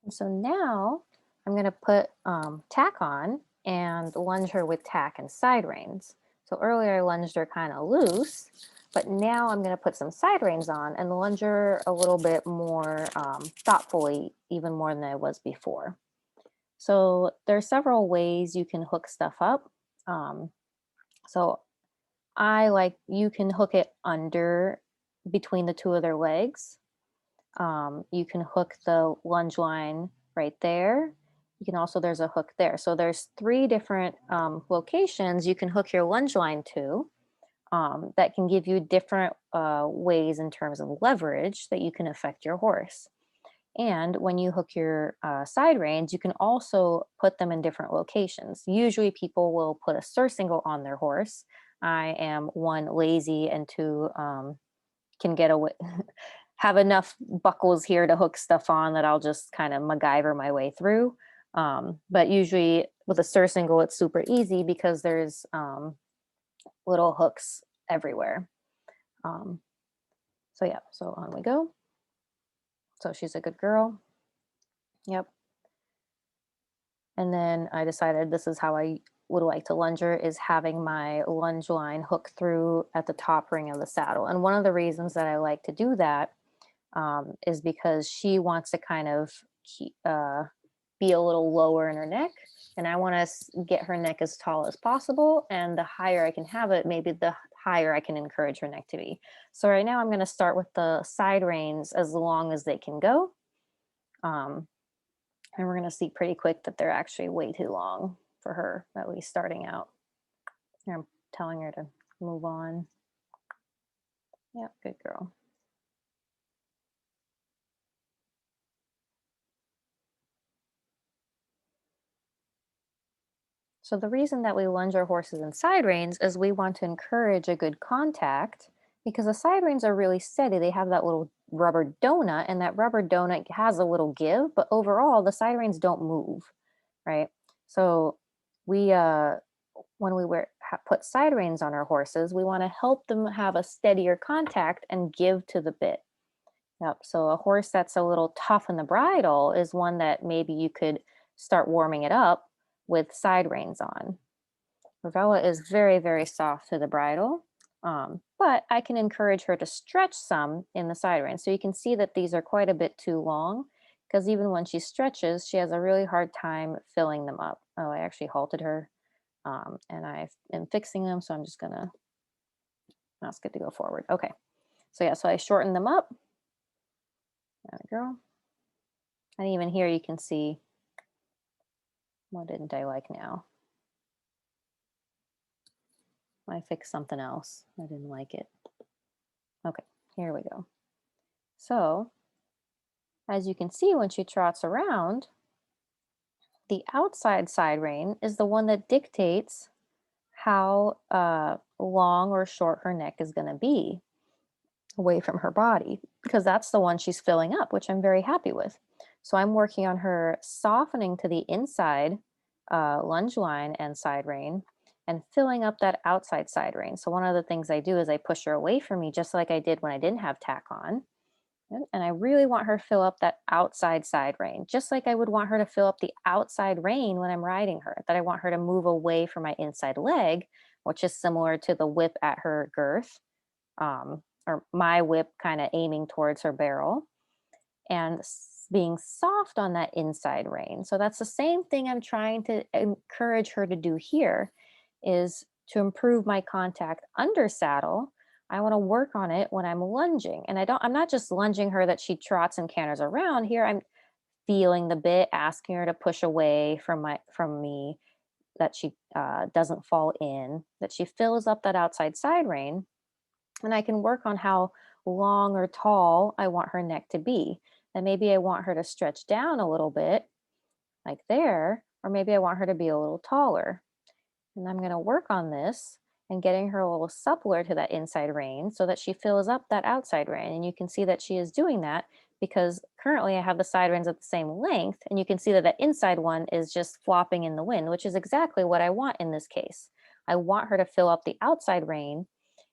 And so now I'm going to put tack on and lunge her with tack and side reins. So earlier I lunged her kind of loose, but now I'm going to put some side reins on and lunge her a little bit more thoughtfully, even more than I was before. So there are several ways you can hook stuff up. Um, so I like you can hook it under between the two of their legs. You can hook the lunge line right there. You can also, there's a hook there. So there's three different locations you can hook your lunge line to that can give you different ways in terms of leverage that you can affect your horse. And when you hook your side reins, you can also put them in different locations. Usually people will put a surcingle on their horse. I am one, lazy, and two, can get away have enough buckles here to hook stuff on that I'll just kind of MacGyver my way through. But usually with a surcingle, it's super easy because there's little hooks everywhere. Um, so yeah, so on we go. So she's a good girl. Yep. And then I decided this is how I would like to lunge her, is having my lunge line hook through at the top ring of the saddle. And one of the reasons that I like to do that is because she wants to kind of be a little lower in her neck. And I want to get her neck as tall as possible. And the higher I can have it, maybe the higher I can encourage her neck to be. So right now I'm going to start with the side reins as long as they can go. Um, and we're going to see pretty quick that they're actually way too long for her, at least starting out. Here I'm telling her to move on. Yep, good girl. So the reason that we lunge our horses in side reins is we want to encourage a good contact, because the side reins are really steady. They have that little rubber donut, and that rubber donut has a little give, but overall the side reins don't move, right? So we when we put side reins on our horses, we want to help them have a steadier contact and give to the bit. Yep. So a horse that's a little tough in the bridle is one that maybe you could start warming it up with side reins on. Ravella is very, very soft to the bridle, but I can encourage her to stretch some in the side reins. So you can see that these are quite a bit too long, because even when she stretches, she has a really hard time filling them up. Oh, I actually halted her, and I am fixing them. So I'm just gonna, that's good to go forward. Okay. So yeah, so I shortened them up. There we go. And even here you can see, what didn't I like now? I fixed something else. I didn't like it. Okay, here we go. So as you can see, when she trots around, the outside side rein is the one that dictates how long or short her neck is going to be away from her body, because that's the one she's filling up, which I'm very happy with. So I'm working on her softening to the inside lunge line and side rein and filling up that outside side rein. So one of the things I do is I push her away from me, just like I did when I didn't have tack on. And I really want her to fill up that outside side rein, just like I would want her to fill up the outside rein when I'm riding her, that I want her to move away from my inside leg, which is similar to the whip at her girth, or my whip kind of aiming towards her barrel, and being soft on that inside rein. So that's the same thing I'm trying to encourage her to do here, is to improve my contact under saddle. I want to work on it when I'm lunging. And I'm not just lunging her that she trots and canters around. Here I'm feeling the bit, asking her to push away from me, that she doesn't fall in, that she fills up that outside side rein, and I can work on how long or tall I want her neck to be. And maybe I want her to stretch down a little bit, like there, or maybe I want her to be a little taller. And I'm going to work on this and getting her a little suppler to that inside rein so that she fills up that outside rein. And you can see that she is doing that because currently I have the side reins at the same length. And you can see that that inside one is just flopping in the wind, which is exactly what I want in this case. I want her to fill up the outside rein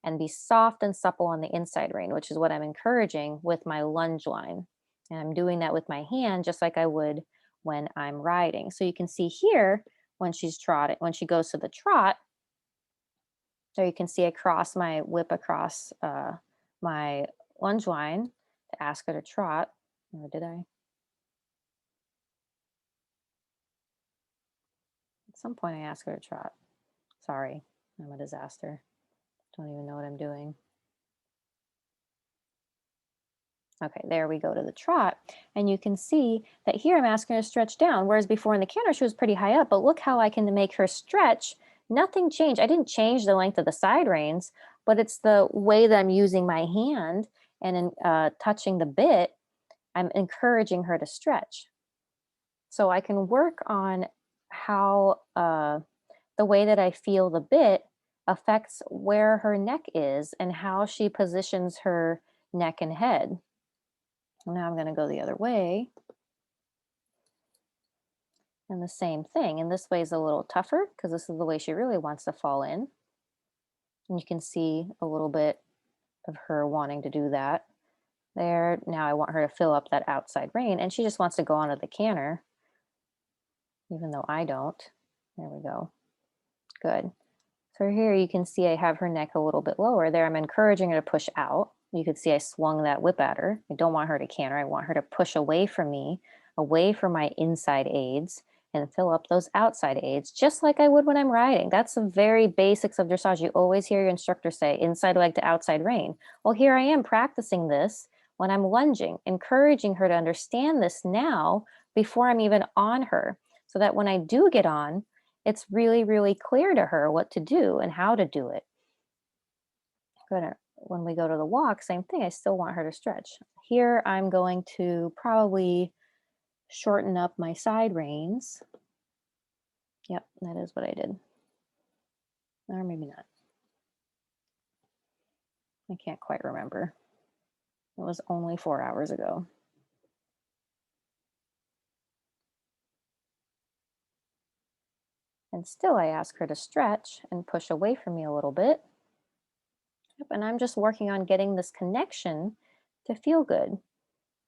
and be soft and supple on the inside rein, which is what I'm encouraging with my lunge line. And I'm doing that with my hand just like I would when I'm riding. So you can see here when she's trotting, when she goes to the trot, so you can see I cross my whip across my lunge line to ask her to trot. Or did I? At some point I asked her to trot. Sorry, I'm a disaster. Don't even know what I'm doing. Okay, there we go to the trot. And you can see that here I'm asking her to stretch down, whereas before in the canter she was pretty high up, but look how I can make her stretch. Nothing changed. I didn't change the length of the side reins, but it's the way that I'm using my hand and in, touching the bit, I'm encouraging her to stretch. So I can work on how the way that I feel the bit affects where her neck is and how she positions her neck and head. Now I'm going to go the other way. And the same thing. And this way is a little tougher because this is the way she really wants to fall in. And you can see a little bit of her wanting to do that. There, now I want her to fill up that outside rein, and she just wants to go onto the canter, even though I don't. There we go. Good. So here you can see I have her neck a little bit lower. There I'm encouraging her to push out. You can see I swung that whip at her. I don't want her to canter. I want her to push away from me, away from my inside aids, and fill up those outside aids, just like I would when I'm riding. That's the very basics of dressage. You always hear your instructor say inside leg to outside rein. Well, here I am practicing this when I'm lunging, encouraging her to understand this now before I'm even on her, so that when I do get on, it's really, really clear to her what to do and how to do it. When we go to the walk, same thing. I still want her to stretch. Here, I'm going to probably shorten up my side reins. Yep, that is what I did. Or maybe not. I can't quite remember. It was only 4 hours ago. And still, I ask her to stretch and push away from me a little bit. Yep, and I'm just working on getting this connection to feel good.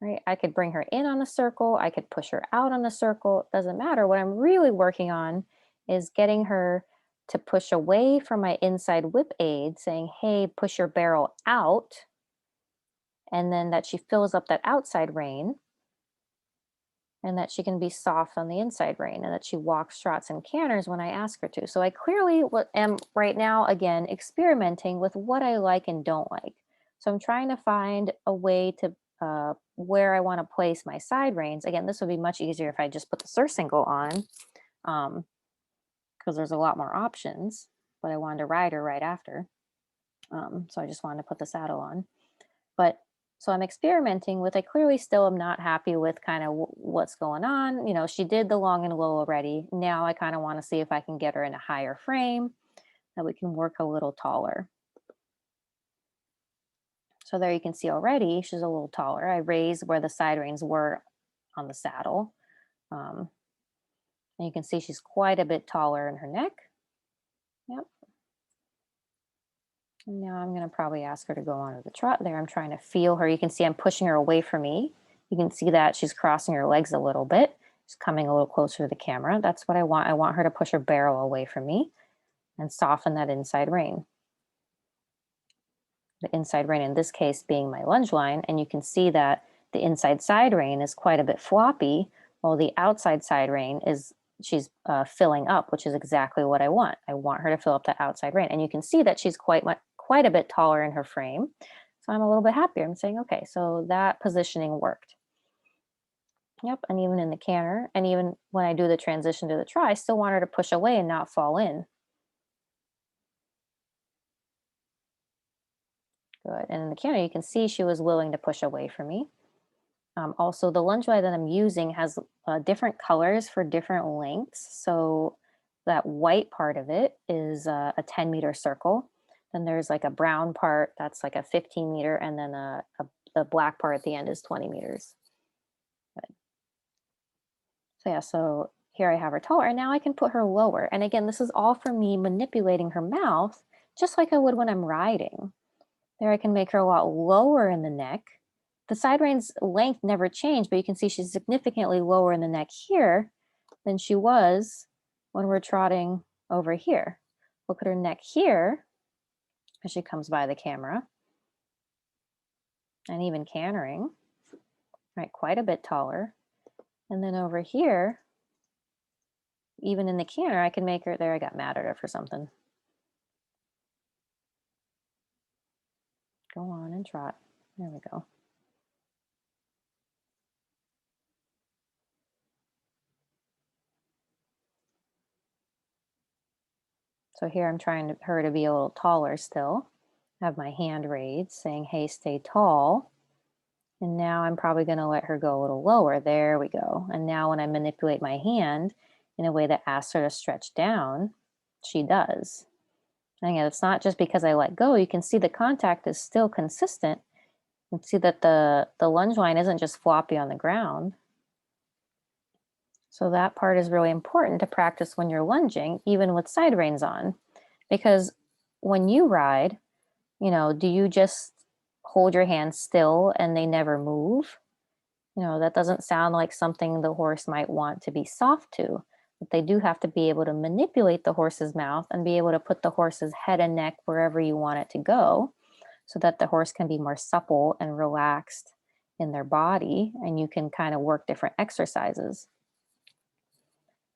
Right? I could bring her in on a circle. I could push her out on a circle. It doesn't matter. What I'm really working on is getting her to push away from my inside whip aid, saying, hey, push your barrel out. And then that she fills up that outside rein, and that she can be soft on the inside rein, and that she walks, trots, and canters when I ask her to. So I clearly am right now, again, experimenting with what I like and don't like. So I'm trying to find a way to where I want to place my side reins. Again, this would be much easier if I just put the surcingle on, because there's a lot more options, but I wanted to ride her right after. So I just wanted to put the saddle on. But so I'm experimenting with, I clearly still am not happy with kind of what's going on. You know, she did the long and low already. Now I kind of want to see if I can get her in a higher frame that we can work a little taller. So there you can see already she's a little taller. I raised where the side reins were on the saddle. And you can see she's quite a bit taller in her neck. Yep. And now I'm going to probably ask her to go onto the trot there. I'm trying to feel her. You can see I'm pushing her away from me. You can see that she's crossing her legs a little bit. She's coming a little closer to the camera. That's what I want. I want her to push her barrel away from me and soften that inside rein. The inside rein in this case being my lunge line. And you can see that the inside side rein is quite a bit floppy, while the outside side rein is she's filling up, which is exactly what I want. I want her to fill up that outside rein. And you can see that she's quite a bit taller in her frame. So I'm a little bit happier. I'm saying, okay, so that positioning worked. Yep, and even in the canter, and even when I do the transition to the trot, I still want her to push away and not fall in. Good. And in the canter, you can see she was willing to push away from me. Also, the lunge line that I'm using has different colors for different lengths. So that white part of it is a 10-meter circle. Then there's like a brown part that's like a 15-meter, and then the black part at the end is 20 meters. Good. So yeah, so here I have her taller, and now I can put her lower. And again, this is all for me manipulating her mouth, just like I would when I'm riding. There I can make her a lot lower in the neck, The side reins's length never changed, but you can see she's significantly lower in the neck here than she was when we're trotting over here. Look at her neck here as she comes by the camera, and even cantering, right, quite a bit taller. And then over here, even in the canter, I can make her, there I got mad at her for something. Go on and trot. There we go. So here I'm trying her to be a little taller still. I have my hand raised saying, hey, stay tall. And now I'm probably going to let her go a little lower. There we go. And now when I manipulate my hand in a way that asks her to stretch down, she does. And again, it's not just because I let go. You can see the contact is still consistent. You can see that the lunge line isn't just floppy on the ground. So that part is really important to practice when you're lunging, even with side reins on. Because when you ride, you know, do you just hold your hands still and they never move? You know, that doesn't sound like something the horse might want to be soft to, but they do have to be able to manipulate the horse's mouth and be able to put the horse's head and neck wherever you want it to go so that the horse can be more supple and relaxed in their body, and you can kind of work different exercises.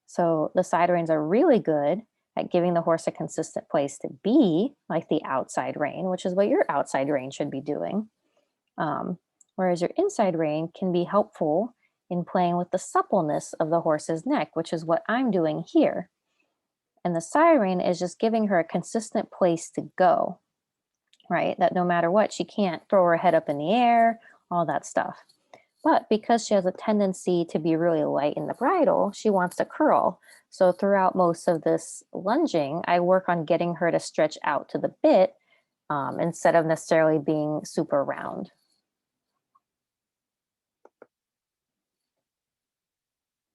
So the side reins are really good at giving the horse a consistent place to be, like the outside rein, which is what your outside rein should be doing. Whereas your inside rein can be helpful in playing with the suppleness of the horse's neck, which is what I'm doing here. And the side rein is just giving her a consistent place to go, right? That no matter what, she can't throw her head up in the air, all that stuff. But because she has a tendency to be really light in the bridle, she wants to curl. So throughout most of this lunging, I work on getting her to stretch out to the bit instead of necessarily being super round.